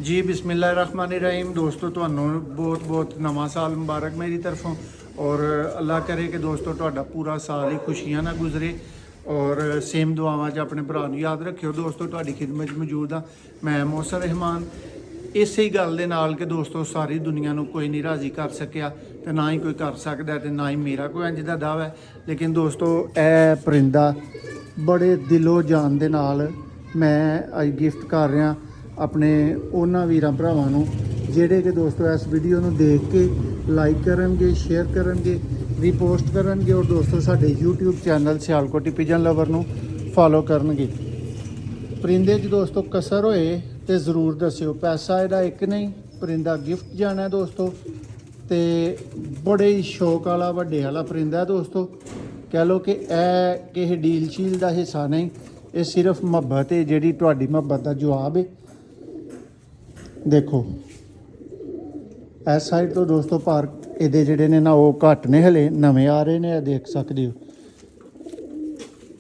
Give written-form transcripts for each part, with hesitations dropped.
जी बिस्मिल्लाहिर्रहमानिर्रहीम दोस्तों ਤੁਹਾਨੂੰ बहुत बहुत ਨਵਾਂ ਸਾਲ ਮੁਬਾਰਕ ਮੇਰੀ ਤਰਫੋਂ और अल्लाह करे कि दोस्तों ਤੁਹਾਡਾ पूरा साल ही खुशियां ना गुजरे और सेम दुआवां 'ਚ ਆਪਣੇ ਭਰਾ ਨੂੰ ਯਾਦ ਰੱਖਿਓ ਦੋਸਤੋ ਤੁਹਾਡੀ ਖਿਦਮਤ 'ਚ ਮੌਜੂਦ ਆ ਮੈਂ ਮੌਸਰ ਰਹਿਮਾਨ ਇਸੇ ਹੀ ਗੱਲ ਦੇ ਨਾਲ ਕਿ ਦੋਸਤੋ ਸਾਰੀ ਦੁਨੀਆ ਨੂੰ ਕੋਈ ਨਹੀਂ ਰਾਜ਼ੀ ਕਰ ਸਕਿਆ ਤੇ ਨਾ ਹੀ ਕੋਈ ਕਰ ਸਕਦਾ ਤੇ ਨਾ ਹੀ ਮੇਰਾ ਕੋਈ ਇੰਜ ਦਾ ਦਾਅਵਾ ਹੈ ਲੇਕਿਨ ਦੋਸਤੋ ਇਹ ਪਰਿੰਦਾ ਬੜੇ ਦਿਲੋਂ ਜਾਨ ਦੇ ਨਾਲ ਮੈਂ ਅੱਜ ਗਿਫਟ ਕਰ ਰਿਹਾ ਆਪਣੇ ਉਹਨਾਂ ਵੀਰਾਂ ਭਰਾਵਾਂ ਨੂੰ ਜਿਹੜੇ ਕਿ ਦੋਸਤੋ ਇਸ ਵੀਡੀਓ ਨੂੰ ਦੇਖ ਕੇ ਲਾਈਕ ਕਰਨਗੇ ਸ਼ੇਅਰ ਕਰਨਗੇ ਰੀਪੋਸਟ ਕਰਨਗੇ ਔਰ ਦੋਸਤੋ ਸਾਡੇ YouTube ਚੈਨਲ ਸਿਆਲਕੋਟੀ ਪਿਜਨ ਲਵਰ ਨੂੰ ਫੋਲੋ ਕਰਨਗੇ। ਪਰਿੰਦੇ 'ਚ ਦੋਸਤੋ ਕਸਰ ਹੋਏ ਤੇ ਜ਼ਰੂਰ ਦੱਸਿਓ। ਪੈਸਾ ਇਹਦਾ ਇੱਕ ਨਹੀਂ, ਪਰਿੰਦਾ ਗਿਫਟ ਜਾਣਾ ਦੋਸਤੋ ਤੇ ਬੜੇ ਹੀ ਸ਼ੌਕ ਵਾਲਾ ਵੱਡੇ ਵਾਲਾ ਪਰਿੰਦਾ ਹੈ ਦੋਸਤੋ। ਕਹਿ ਲਓ ਕਿ ਇਹ ਕਿਸੇ ਡੀਲ ਸ਼ੀਲ ਦਾ ਹਿੱਸਾ ਨਹੀਂ, ਇਹ ਸਿਰਫ ਮੁਹੱਬਤ ਹੈ ਜਿਹੜੀ ਤੁਹਾਡੀ ਮੁਹੱਬਤ ਦਾ ਜਵਾਬ ਹੈ। ਦੇਖੋ ਇਸ ਸਾਈਡ ਤੋਂ ਦੋਸਤੋ ਪਰ ਇਹਦੇ ਜਿਹੜੇ ਨੇ ਨਾ ਉਹ ਘੱਟ ਨੇ, ਹਲੇ ਨਵੇਂ ਆ ਰਹੇ ਨੇ, ਇਹ ਦੇਖ ਸਕਦੇ ਹੋ।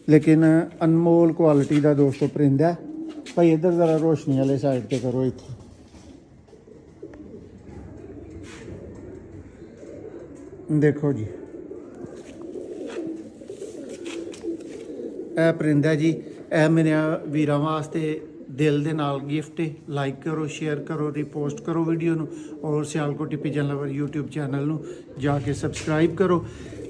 ਲੇਕਿਨ ਅਨਮੋਲ ਕੁਆਲਿਟੀ ਦਾ ਦੋਸਤੋ ਪਰਿੰਦਾ ਭਾਈ। ਇੱਧਰ ਜ਼ਰਾ ਰੋਸ਼ਨੀ ਵਾਲੇ ਸਾਈਡ ਤੇ ਕਰੋ। ਇੱਥੇ ਦੇਖੋ ਜੀ ਇਹ ਪਰਿੰਦਾ ਜੀ, ਇਹ ਮੇਰੇ ਵੀਰਾਂ ਵਾਸਤੇ ਦਿਲ ਦੇ ਨਾਲ ਗਿਫਟ ਹੈ। ਲਾਈਕ ਕਰੋ ਸ਼ੇਅਰ ਕਰੋ ਰੀਪੋਸਟ ਕਰੋ ਵੀਡੀਓ ਨੂੰ ਔਰ ਸਿਆਲਕੋਟੀ ਪਿਜਨ ਲਵਰ YouTube ਚੈਨਲ ਨੂੰ ਜਾ ਕੇ ਸਬਸਕ੍ਰਾਈਬ ਕਰੋ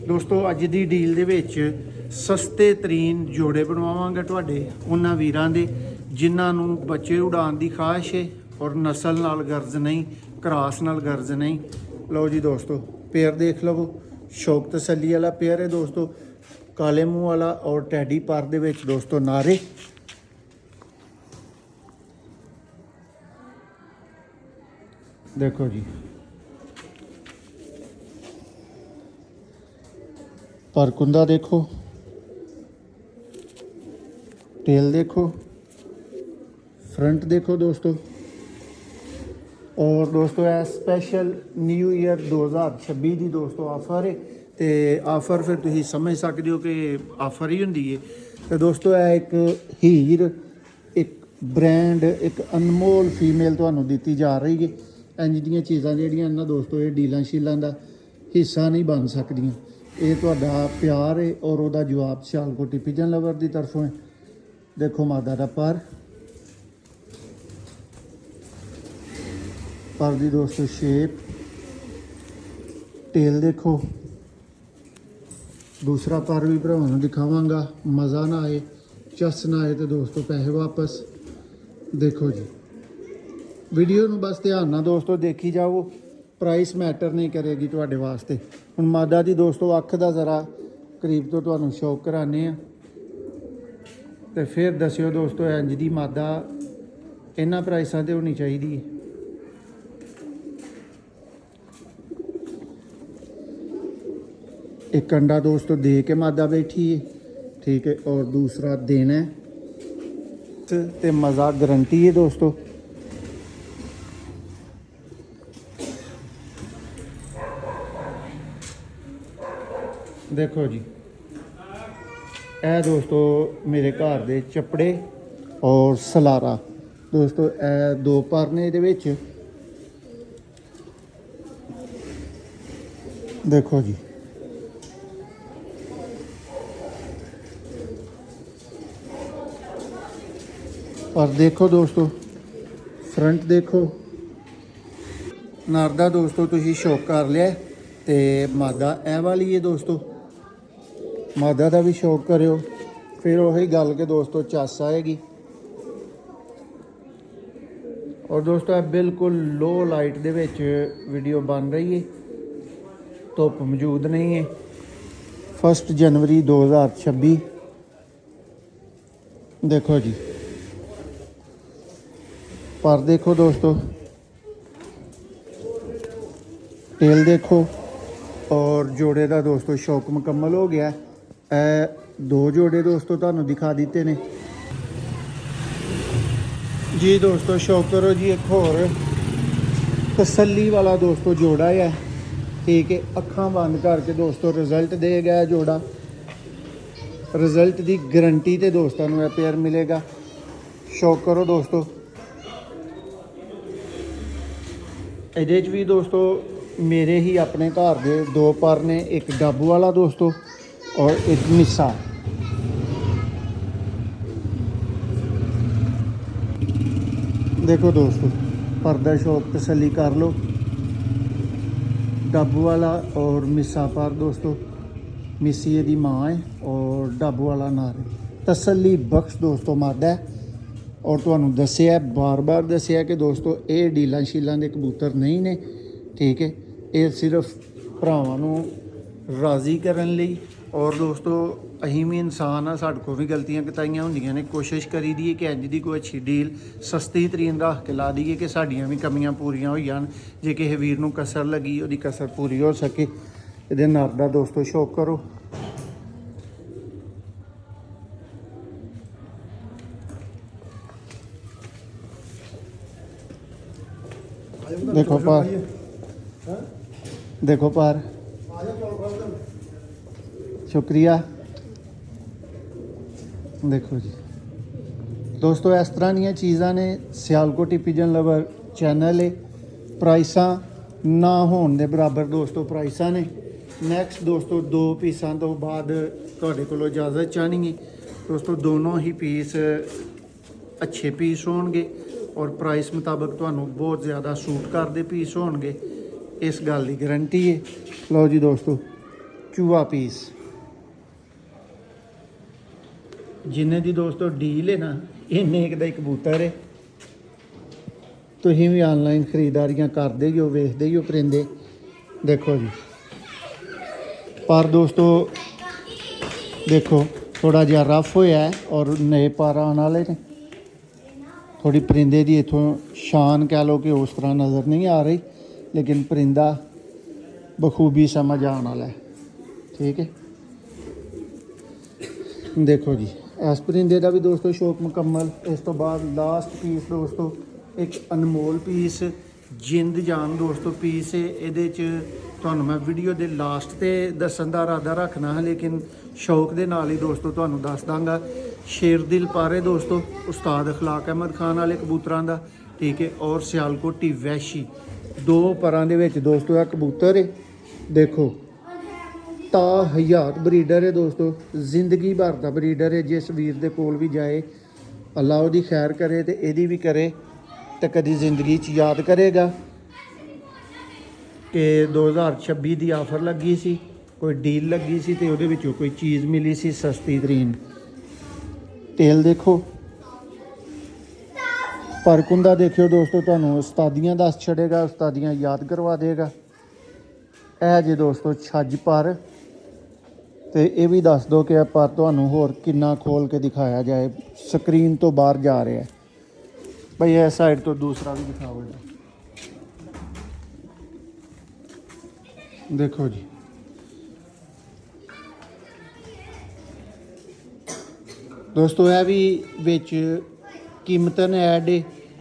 ਦੋਸਤੋ। ਅੱਜ ਦੀ ਡੀਲ ਦੇ ਵਿੱਚ ਸਸਤੇ ਤਰੀਨ ਜੋੜੇ ਬਣਵਾਵਾਂਗੇ ਤੁਹਾਡੇ ਉਹਨਾਂ ਵੀਰਾਂ ਦੇ ਜਿਨ੍ਹਾਂ ਨੂੰ ਬੱਚੇ ਉਡਾਉਣ ਦੀ ਖਾਹਿਸ਼ ਹੈ ਔਰ ਨਸਲ ਨਾਲ ਗਰਜ਼ ਨਹੀਂ, ਕਰਾਸ ਨਾਲ ਗਰਜ਼ ਨਹੀਂ। ਲਓ ਜੀ ਦੋਸਤੋ ਪੇਅਰ ਦੇਖ ਲਵੋ, ਸ਼ੌਕ ਤਸੱਲੀ ਵਾਲਾ ਪੇਅਰ ਹੈ ਦੋਸਤੋ। ਕਾਲੇ ਮੂੰਹ ਵਾਲਾ ਔਰ ਟੈਡੀ ਪਰ ਦੇ ਵਿੱਚ ਦੋਸਤੋ ਨਾਰੇ। देखो जी पर कुंदा देखो, टेल देखो, फ्रंट देखो दोस्तों। और दोस्तों है स्पेशल न्यू ईयर 2026 की दोस्तों आफर है तो आफर फिर तुम समझ सकते हो कि आफर ही होंगी है। तो दोस्तों है एक हीर, एक ब्रांड, एक अनमोल फीमेल तुहानू दी जा रही है। इंज ਦੀਆਂ ਚੀਜ਼ਾਂ ਜਿਹੜੀਆਂ ਨਾ ਦੋਸਤੋ ਇਹ ਡੀਲਾਂ ਸ਼ੀਲਾਂ ਦਾ ਹਿੱਸਾ ਨਹੀਂ ਬਣ ਸਕਦੀਆਂ। ਇਹ ਤੁਹਾਡਾ ਪਿਆਰ ਹੈ ਔਰ ਉਹਦਾ ਜਵਾਬ ਸਿਆਲਕੋਟੀ ਪਿਜਨ ਲਵਰ ਦੀ ਤਰਫੋਂ ਹੈ। ਦੇਖੋ ਮਾਦਾ ਦਾ ਪਰ ਦੀ ਦੋਸਤੋ ਸ਼ੇਪ, ਟੇਲ ਦੇਖੋ। ਦੂਸਰਾ ਪਰ ਵੀ ਭਰਾਵਾਂ ਨੂੰ ਦਿਖਾਵਾਂਗਾ, ਮਜ਼ਾ ਨਾ ਆਏ ਚਸ ਨਾ ਆਏ ਤੇ ਦੋਸਤੋ ਪੈਸੇ ਵਾਪਸ। ਦੇਖੋ ਜੀ ਵੀਡੀਓ ਨੂੰ ਬਸ ਧਿਆਨ ਨਾਲ ਦੋਸਤੋ ਦੇਖੀ ਜਾਓ, ਪ੍ਰਾਈਸ ਮੈਟਰ ਨਹੀਂ ਕਰੇਗੀ ਤੁਹਾਡੇ ਵਾਸਤੇ। ਹੁਣ ਮਾਦਾ ਦੀ ਦੋਸਤੋ ਅੱਖ ਦਾ ਜ਼ਰਾ ਕਰੀਬ ਤੋਂ ਤੁਹਾਨੂੰ ਸ਼ੌਕ ਕਰਾਉਂਦੇ ਆ ਤੇ ਫਿਰ ਦੱਸਿਓ ਦੋਸਤੋ ਇੰਜ ਦੀ ਮਾਦਾ ਇਹਨਾਂ ਪ੍ਰਾਈਸਾਂ ਤੇ ਹੋਣੀ ਚਾਹੀਦੀ ਹੈ। एक अंडा दोस्तों दे के मादा बैठी है, ठीक है, और दूसरा देना है ते मज़ा गारंटी है दोस्तों। देखो जी ए दोस्तों मेरे घर दे चपड़े और सलारा दोस्तों ए दो पर ने इहदे विच। देखो जी और देखो दोस्तों फ्रंट देखो। नर दा दोस्तों तुसीं शौक कर लिया ते मादा ए वाली है दोस्तों। मादा का भी शौक करो, फिर वही गल के दोस्तों चस आएगी। और दोस्तों बिल्कुल लो लाइट दे विच वीडियो बन रही है, धुप मौजूद नहीं है। 1 जनवरी 2026। देखो जी पर देखो दोस्तों, टेल देखो और जोड़े का दोस्तों शौक मुकम्मल हो गया। ए 2 जोड़े दोस्तों तुहानू दिखा दिते ने जी। दोस्तों शौक करो जी एक होर तसल्ली वाला दोस्तों जोड़ा है, ठीक है। अखां बंद करके दोस्तों रिजल्ट दे गया जोड़ा। रिजल्ट की गारंटी तो दोस्तों पेयर मिलेगा। शौक करो दोस्तों। ਇਹਦੇ 'ਚ ਵੀ ਦੋਸਤੋ ਮੇਰੇ ਹੀ ਆਪਣੇ ਘਰ ਦੇ 2 ਪਰ ਨੇ, ਇੱਕ ਡੱਬੂ ਵਾਲਾ ਦੋਸਤੋ ਔਰ ਇੱਕ ਮਿੱਸਾ। देखो दोस्तों पर्दा शौक तसल्ली कर लो, डब्बू वाला और मिस्सा पर दोस्तों, मिस्सी दी माँ है और डब्बू वाला नार है। तसल्ली बख्श दोस्तों मद है। और तुहानू दस्सिया बार बार दस्सिया कि दोस्तों ये डीलां शीलां दे कबूतर नहीं ने, ठीक है। ये सिर्फ भरावां नू राज़ी करन लई। और दोस्तों अहीं भी इंसान आ, साढ़े को भी गलतियां कताइयां होंदियां ने। कोशिश करी दी कि अज दी कोई अच्छी डील सस्ती तरीन रख के ला दईए कि साडियां भी कमियां पूरियां हो जान, जे किसी वीर नू कसर लगी उहदी कसर पूरी हो सके। इहदे नर दा दोस्तों शौक करो। देखो पार, देखो पार, शुक्रिया। देखो जी दोस्तों इस तरह दी चीज़ां ने। सियालकोटी पिजन लवर चैनल है। प्राइसां ना होने दे बराबर दोस्तों प्राइसां ने। नैक्सट दोस्तों 2 पीसां तो बाद तुहाडे कोलों इजाज़त चाहनी है दोस्तों। दोनों ही पीस अच्छे पीस होणगे और प्राइस मुताबिक तुहानू बहुत ज़्यादा सूट करदे पीस होणगे, इस गल की गारंटी है। लो जी दोस्तों चूहा पीस जिन्हें दी दोस्तों डील है ना, इन्ने एक दा कबूतर है। तुसीं भी ऑनलाइन खरीदारियां करदे ही हो, वेखदे ही हो परिंदे। देखो जी पर दोस्तों देखो थोड़ा जिहा रफ होया है और नए पर आने वाले ने। थोड़ी परिंदे दी इत्थों शान कह लो कि उस तरह नज़र नहीं आ रही, लेकिन परिंदा बखूबी समझ आने वाला है, ठीक है। देखो जी इस परिंदे का भी दोस्तों शौक मुकम्मल। इस तो बाद लास्ट पीस दोस्तों एक अनमोल पीस जिंद जान दोस्तों पीस है। ये तुहानू मैं वीडियो के लास्ट ते दसन का इरादा रखना है, लेकिन शौक के नाल ही दोस्तों तुहानू दस दांगा। शेर दिल पारे दोस्तों उस्ताद अखलाक अहमद खान वाले कबूतरां दा, ठीक है। और सियालकोटी वैशी 2 परां दे विच दोस्तों यह कबूतर है। देखो ता हयात ब्रीडर है दोस्तों, जिंदगी भर का ब्रीडर है। जिस वीर दे कोल भी जाए अल्लाह उहदी खैर करे तो यदी भी करे तो कभी जिंदगी च याद करेगा कि 2026 की आफर लगी सी, कोई डील लगी सी तो उहदे विचों कोई चीज़ मिली सी सस्ती तरीन। तेल देखो परकुंदा देखियो दोस्तों, तुहानू उस्तादियाँ दस छड़ेगा, उस्तादियाँ याद करवा देगा। है जी दोस्तों छज पर, तो ये भी दस दो कि पर तुहानू होर किन्ना खोल के दिखाया जाए, स्क्रीन तो बाहर जा रहा है भाई। इस साइड तो दूसरा भी दिखाओ। देखो जी दोस्तों यह भी विच कीमतन ऐड है,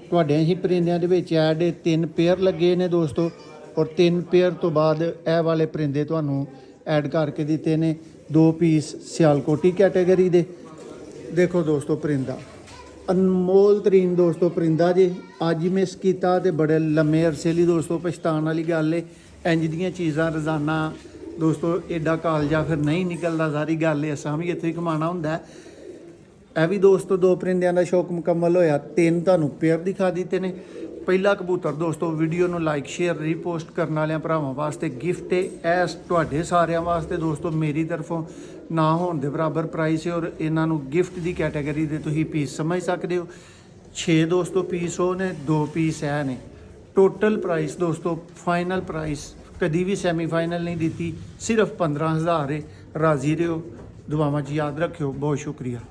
तुहाडे ही परिंदिਆਂ ਦੇ ਵਿੱਚ ऐड है। 3 पेयर लगे ने दोस्तों और 3 पेयर तो बाद यह वाले परिंदे तुहानू ऐड करके दिते ने। 2 पीस सियालकोटी कैटेगरी दे। देखो दोस्तों परिंदा अनमोल तरीन दोस्तों परिंदा जे अज ही मिस किया तो बड़े लम्बे अरसे लिए दोस्तों पछतान वाली गल है। इंज दियां चीज़ां रोज़ाना दोस्तों एडा कालजा फिर नहीं निकलता, सारी गल है। असां भी इत्थे कमाना हुंदा है। यह भी दोस्तों 2 परिंदियां दा शौक मुकम्मल होया। 3 तुहानू पेयर दिखा दिते ने। पहला कबूतर दोस्तों वीडियो नू लाइक शेयर रीपोस्ट करने वाले भरावां वास्ते गिफ्ट है। इस तुहाडे सारियां वास्ते दोस्तों मेरी तरफों ना होने दे बराबर प्राइस है और इन्हां नू गिफ्ट की कैटेगरी दे तुसीं पीस समझ सकते हो। 6 दोस्तों पीस हो ने, 2 पीस है ने। टोटल प्राइस दोस्तों फाइनल प्राइस कभी भी सैमीफाइनल नहीं दी, सिर्फ 15,000 है। राजी रहो, दुआवां च याद रखियो। बहुत शुक्रिया।